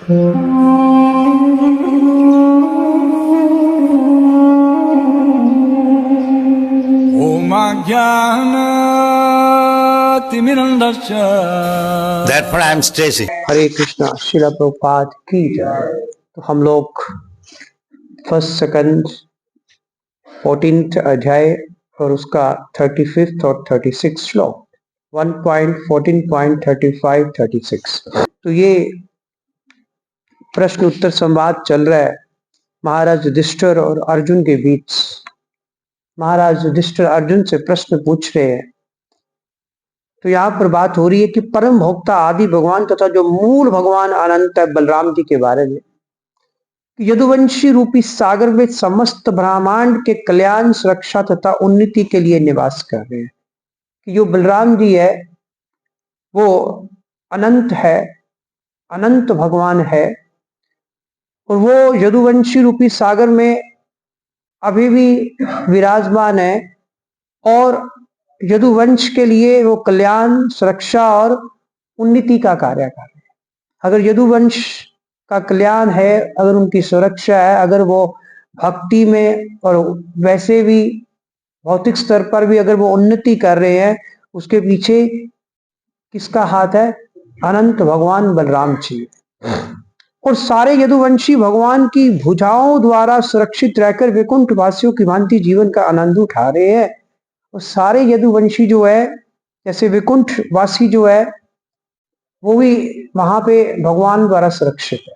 Therefore, I am Stacy. हरे कृष्णा। शिला प्रभुपाद की जय। तो हम लोग फर्स्ट सेकंड 14th अध्याय और उसका 35th और 36 श्लोक 1.14.35 36। तो ये प्रश्न उत्तर संवाद चल रहा है महाराज युधिष्ठिर और अर्जुन के बीच। महाराज युधिष्ठिर अर्जुन से प्रश्न पूछ रहे हैं। तो यहाँ पर बात हो रही है कि परम भोक्ता आदि भगवान तथा जो मूल भगवान अनंत है बलराम जी के बारे में। यदुवंशी रूपी सागर में समस्त ब्रह्मांड के कल्याण, सुरक्षा तथा उन्नति के लिए निवास कर रहे हैं। कि जो बलराम जी है वो अनंत है, अनंत भगवान है और वो यदुवंशी रूपी सागर में अभी भी विराजमान है और यदुवंश के लिए वो कल्याण, सुरक्षा और उन्नति का कार्य कर रहे हैं। अगर यदुवंश का कल्याण है, अगर उनकी सुरक्षा है, अगर वो भक्ति में और वैसे भी भौतिक स्तर पर भी अगर वो उन्नति कर रहे हैं, उसके पीछे किसका हाथ है? अनंत भगवान बलराम जी। और सारे यदुवंशी भगवान की भुजाओं द्वारा सुरक्षित रहकर वैकुंठ वासियों की भांति जीवन का आनंद उठा रहे हैं। और सारे यदुवंशी जो है, जैसे वैकुंठ वासी जो है वो भी वहां पे भगवान द्वारा सुरक्षित है।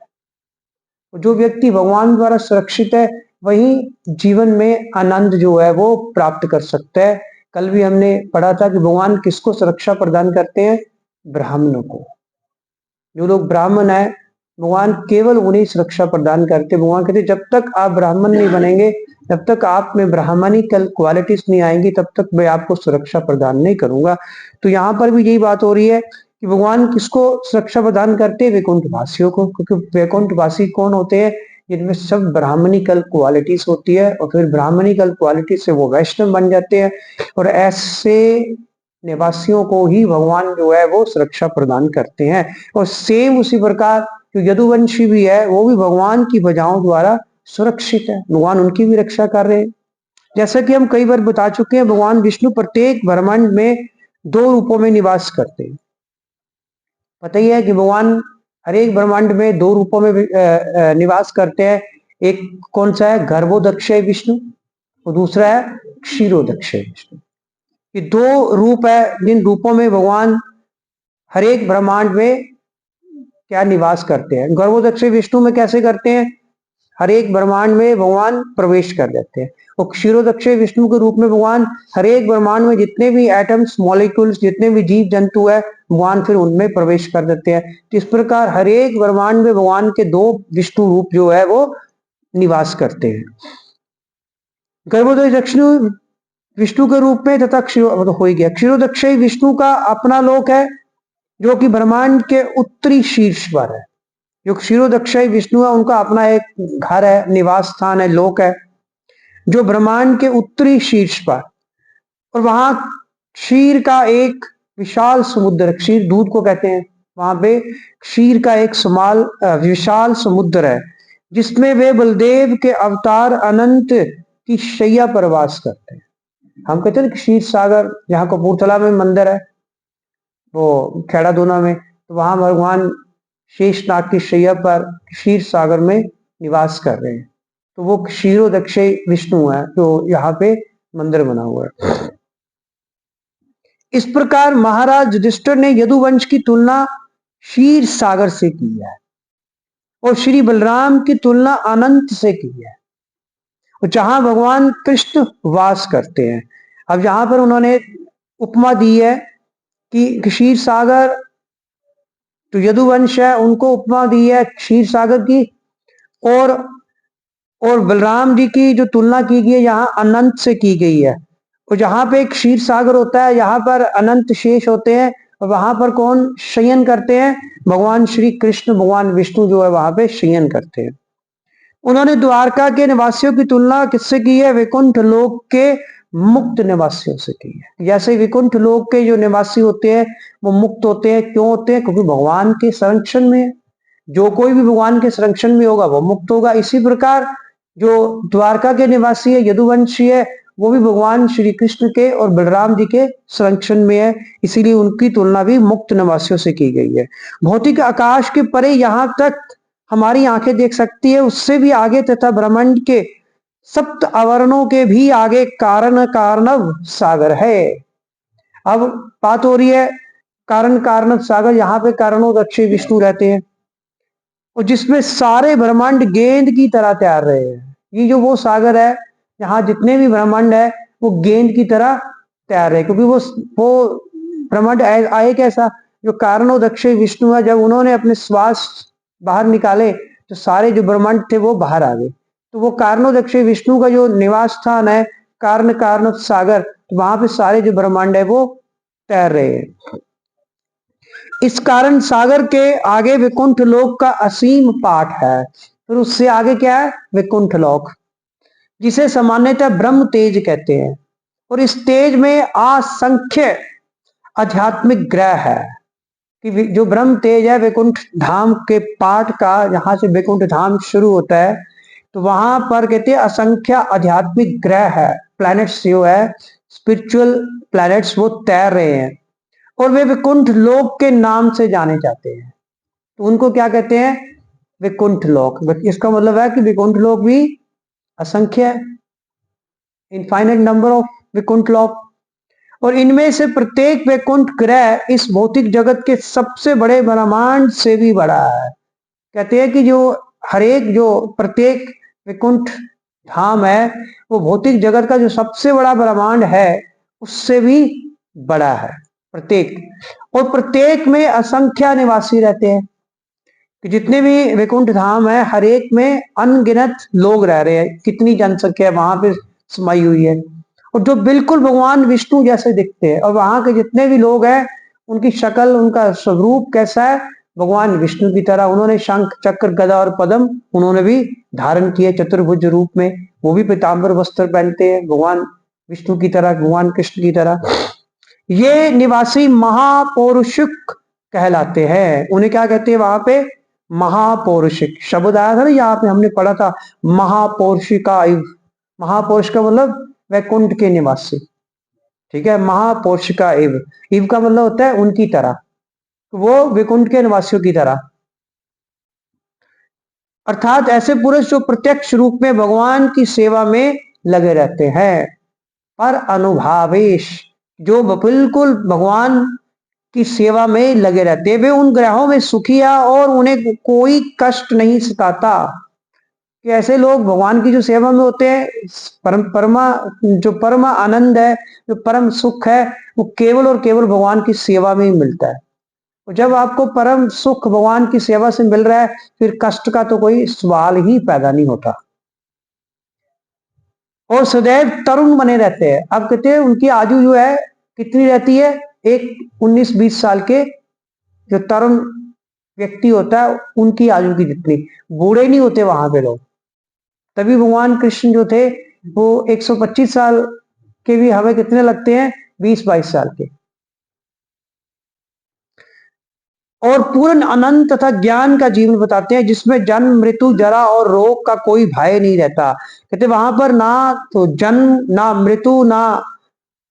जो व्यक्ति भगवान द्वारा सुरक्षित है वही जीवन में आनंद जो है वो प्राप्त कर सकता है। कल भी हमने पढ़ा था कि भगवान किसको सुरक्षा प्रदान करते हैं? ब्राह्मणों को। जो लोग ब्राह्मण है भगवान केवल उन्हें सुरक्षा प्रदान करते। भगवान कहते जब तक आप ब्राह्मण नहीं बनेंगे, जब तक आप में ब्राह्मणिकल क्वालिटीज नहीं आएंगी, तब तक मैं आपको सुरक्षा प्रदान नहीं करूंगा। तो यहाँ पर भी यही बात हो रही है कि भगवान किसको सुरक्षा प्रदान करते हैं? वैकुंठ वासियों को। क्योंकि वैकुंठ वासी कौन होते हैं? जिनमें सब ब्राह्मणिकल क्वालिटीज होती है और फिर ब्राह्मणिकल क्वालिटी से वो वैष्णव बन जाते हैं और ऐसे निवासियों को ही भगवान जो है वो सुरक्षा प्रदान करते हैं। और सेम उसी प्रकार जो यदुवंशी भी है वो भी भगवान की भुजाओं द्वारा सुरक्षित है। भगवान उनकी भी रक्षा कर रहे हैं। जैसा कि हम कई बार बता चुके हैं, भगवान विष्णु प्रत्येक ब्रह्मांड में 2 रूपों में निवास करते हैं। पता ही है कि भगवान हर एक ब्रह्मांड में 2 रूपों में निवास करते हैं। एक कौन सा है? गर्भोदक्षय विष्णु और दूसरा है क्षीरोदक्षय विष्णु। ये 2 रूप है जिन रूपों में भगवान हर एक ब्रह्मांड में क्या निवास करते हैं। गर्भोदक्षय विष्णु में कैसे करते हैं? हर एक ब्रह्मांड में भगवान प्रवेश कर जाते हैं। और क्षीरोदक्षय विष्णु के रूप में भगवान हर एक ब्रह्मांड में जितने भी एटम्स, मॉलिक्यूल्स, जितने भी जीव जंतु है भगवान फिर उनमें प्रवेश कर देते हैं। तो इस प्रकार हर एक ब्रह्मांड में भगवान के 2 विष्णु रूप जो है वो निवास करते हैं। गर्भोदक्षय विष्णु के रूप में तथा हो ही गया। क्षीरोदक्षय विष्णु का अपना लोक है जो कि ब्रह्मांड के उत्तरी शीर्ष पर है। जो क्षीरोदक्षय विष्णु है उनका अपना एक घर है, निवास स्थान है, लोक है जो ब्रह्मांड के उत्तरी शीर्ष पर। और वहां क्षीर का एक विशाल समुद्र, क्षीर दूध को कहते हैं, वहां पे क्षीर का एक विशाल समुद्र है जिसमें वे बलदेव के अवतार अनंत की शैया पर वास करते हैं। हम कहते हैं क्षीर सागर, जहाँ कपूरथला में मंदिर है, वो खेड़ा दोना में, तो वहां भगवान शेषनाग की शैया पर क्षीर सागर में निवास कर रहे हैं। तो वो क्षीरोदक्षय विष्णु है जो यहाँ पे मंदिर बना हुआ है। इस प्रकार महाराज युधिष्ठिर ने यदुवंश की तुलना क्षीर सागर से की है और श्री बलराम की तुलना अनंत से की है, और जहां भगवान कृष्ण वास करते हैं। अब यहां पर उन्होंने उपमा दी है कि क्षीर सागर तो यदुवंश है, उनको उपमा दी है क्षीर सागर की, और बलराम जी की जो तुलना की गई है यहाँ अनंत से की गई है। और जहां पे क्षीर सागर होता है यहाँ पर अनंत शेष होते हैं, और वहां पर कौन शयन करते हैं? भगवान श्री कृष्ण, भगवान विष्णु जो है वहां पे शयन करते हैं। उन्होंने द्वारका के निवासियों की तुलना किससे की है? वैकुंठ लोक के मुक्त निवासियों से की है। जैसे वैकुंठ लोक के जो निवासी होते हैं वो मुक्त होते हैं। क्यों होते हैं? क्योंकि भगवान के संरक्षण में, जो कोई भी भगवान के संरक्षण में होगा वो मुक्त होगा। इसी प्रकार जो द्वारका के निवासी है, यदुवंशी है, वो भी भगवान श्री कृष्ण के और बलराम जी के संरक्षण में है, इसीलिए उनकी तुलना भी मुक्त निवासियों से की गई है। भौतिक आकाश के परे यहाँ तक हमारी आंखें देख सकती है, उससे भी आगे तथा ब्रह्मांड के सप्त आवरणों के भी आगे कारण कार्णव सागर है। अब बात हो रही है कारण कार्णव सागर, यहाँ पे कारणोदक्ष विष्णु रहते हैं और जिसमें सारे ब्रह्मांड गेंद की तरह तैर रहे हैं। ये जो वो सागर है यहाँ जितने भी ब्रह्मांड है वो गेंद की तरह तैर रहे हैं, क्योंकि वो ब्रह्मांड आए कैसा, जो कारणोदक्ष विष्णु है, जब उन्होंने अपने श्वास बाहर निकाले तो सारे जो ब्रह्मांड थे वो बाहर आ गए। तो वो कारणोदक्ष विष्णु का जो निवास स्थान है कारण कार्णव सागर, तो वहां पे सारे जो ब्रह्मांड है वो तैर रहे हैं। इस कारण सागर के आगे विकुंठ लोक का असीम पाठ है। फिर उससे आगे क्या है, विकुंठ लोक, जिसे सामान्यतः ब्रह्म तेज कहते हैं। और इस तेज में असंख्य आध्यात्मिक ग्रह है कि जो ब्रह्म तेज है वैकुंठ धाम के पाठ का, जहां से वैकुंठ धाम शुरू होता है, तो वहां पर कहते हैं असंख्य आध्यात्मिक ग्रह है, प्लैनेट्स जो है स्पिरिचुअल प्लैनेट्स वो तैर रहे हैं और वे वैकुंठ लोक के नाम से जाने जाते हैं। तो उनको क्या कहते हैं, वैकुंठ लोक। इसका मतलब है कि वैकुंठ लोक भी असंख्य है, इनफाइनाइट नंबर ऑफ वैकुंठ लोक, और इनमें से प्रत्येक वैकुंठ ग्रह इस भौतिक जगत के सबसे बड़े ब्रह्मांड से भी बड़ा है। कहते हैं कि जो हरेक जो प्रत्येक वैकुंठ धाम है वो भौतिक जगत का जो सबसे बड़ा ब्रह्मांड है उससे भी बड़ा है प्रत्येक, और प्रत्येक में असंख्य निवासी रहते हैं कि जितने भी वैकुंठ धाम है हर एक में अनगिनत लोग रह रहे हैं, कितनी जनसंख्या वहां पे समाई हुई है, और जो बिल्कुल भगवान विष्णु जैसे दिखते हैं। और वहां के जितने भी लोग हैं उनकी शक्ल, उनका स्वरूप कैसा है, भगवान विष्णु की तरह। उन्होंने शंख चक्र गदा और पद्म उन्होंने भी धारण किए चतुर्भुज रूप में, वो भी पीताम्बर वस्त्र पहनते हैं भगवान विष्णु की तरह, भगवान कृष्ण की तरह। ये निवासी महापौरुषिक कहलाते हैं। उन्हें क्या कहते हैं वहां पे, महापौरुषिक शब्द आया था ना यहाँ पे, हमने पढ़ा था महापौरुषिका इव। महापौरुष का मतलब वैकुंठ के निवासी, ठीक है। महापौरुषिका इव, इव का मतलब होता है उनकी तरह, वो वैकुंठ के निवासियों की तरह, अर्थात ऐसे पुरुष जो प्रत्यक्ष रूप में भगवान की सेवा में लगे रहते हैं। पर अनुभावेश, जो बिल्कुल भगवान की सेवा में लगे रहते हैं, वे उन ग्रहों में सुखी है और उन्हें कोई कष्ट नहीं सताता। कि ऐसे लोग भगवान की जो सेवा में होते हैं, जो परम आनंद है, जो परम सुख है, वो केवल और केवल भगवान की सेवा में ही मिलता है। और जब आपको परम सुख भगवान की सेवा से मिल रहा है फिर कष्ट का तो कोई सवाल ही पैदा नहीं होता, और सदैव तरुण बने रहते हैं। अब कहते हैं उनकी आयु जो है कितनी रहती है, एक 19-20 साल के जो तरुण व्यक्ति होता है उनकी आयु की जितनी, बूढ़े नहीं होते वहां पे लोग। तभी भगवान कृष्ण जो थे वो 125 साल के भी हमें कितने लगते हैं, 20-22 साल के, और पूर्ण अनंत तथा ज्ञान का जीवन बताते हैं जिसमें जन्म मृत्यु जरा और रोग का कोई भय नहीं रहता। कहते वहां पर ना तो जन्म, ना मृत्यु, ना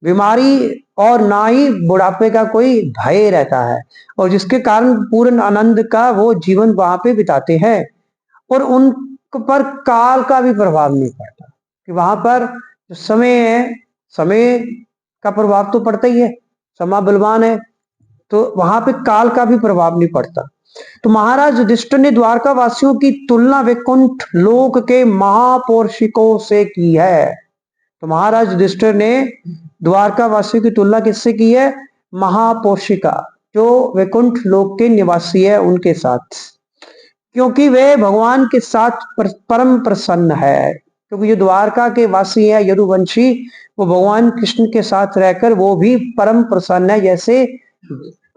बीमारी और ना ही बुढ़ापे का कोई भय रहता है, और जिसके कारण पूर्ण आनंद का वो जीवन वहां पे बिताते हैं। और उन पर काल का भी प्रभाव नहीं पड़ता, कि वहां पर जो समय है, समय का प्रभाव तो पड़ता ही है, समा बलवान है, तो वहां पे काल का भी प्रभाव नहीं पड़ता। तो महाराज युधिष्ठिर ने द्वारका वासियों की तुलना वैकुंठ लोक के महापौरुषिकों से की है। तो महाराज युधिष्ठिर ने द्वारका वासियों की तुलना किससे की है, महापौरुषिका, जो वैकुंठ लोक के निवासी है उनके साथ, क्योंकि वे भगवान के साथ परम प्रसन्न है। क्योंकि जो द्वारका के वासी है यदुवंशी, वो भगवान कृष्ण के साथ रहकर वो भी परम प्रसन्न है। जैसे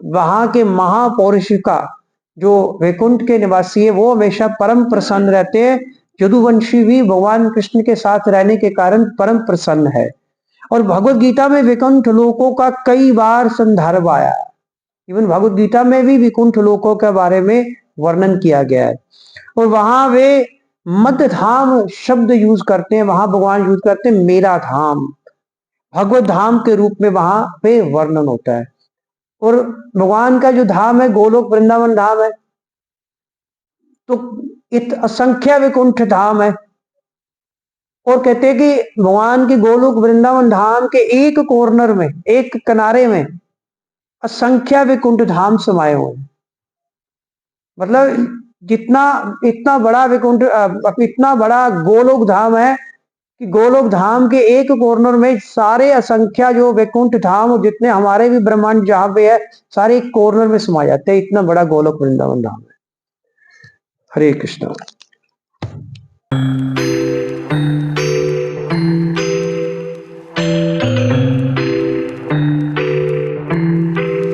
वहां के महापौरुषिका जो वैकुंठ के निवासी है वो हमेशा परम प्रसन्न रहते हैं, यदुवंशी भी भगवान कृष्ण के साथ रहने के कारण परम प्रसन्न है। और भगवत गीता में वैकुंठ लोकों का कई बार संदर्भ आया, इवन भगवत गीता में भी वैकुंठ लोकों के बारे में वर्णन किया गया है। और वहां वे मध्य धाम शब्द यूज करते हैं, वहां भगवान यूज करते हैं मेरा धाम, भगवत धाम के रूप में वहां पे वर्णन होता है। और भगवान का जो धाम है गोलोक वृंदावन धाम है, तो इत असंख्य वैकुंठ धाम है। और कहते हैं कि भगवान की गोलोक वृंदावन धाम के एक कॉर्नर में, एक किनारे में असंख्य वैकुंठ धाम समाये हुए हैं। मतलब जितना इतना बड़ा वैकुंठ इतना बड़ा गोलोक धाम है कि गोलोक धाम के एक कॉर्नर में सारे असंख्या जो वैकुंठ धाम और जितने हमारे भी ब्रह्मांड जहां पे है सारे एक कॉर्नर में समा जाते हैं। इतना बड़ा गोलोक वृंदावन धाम है। हरे कृष्ण।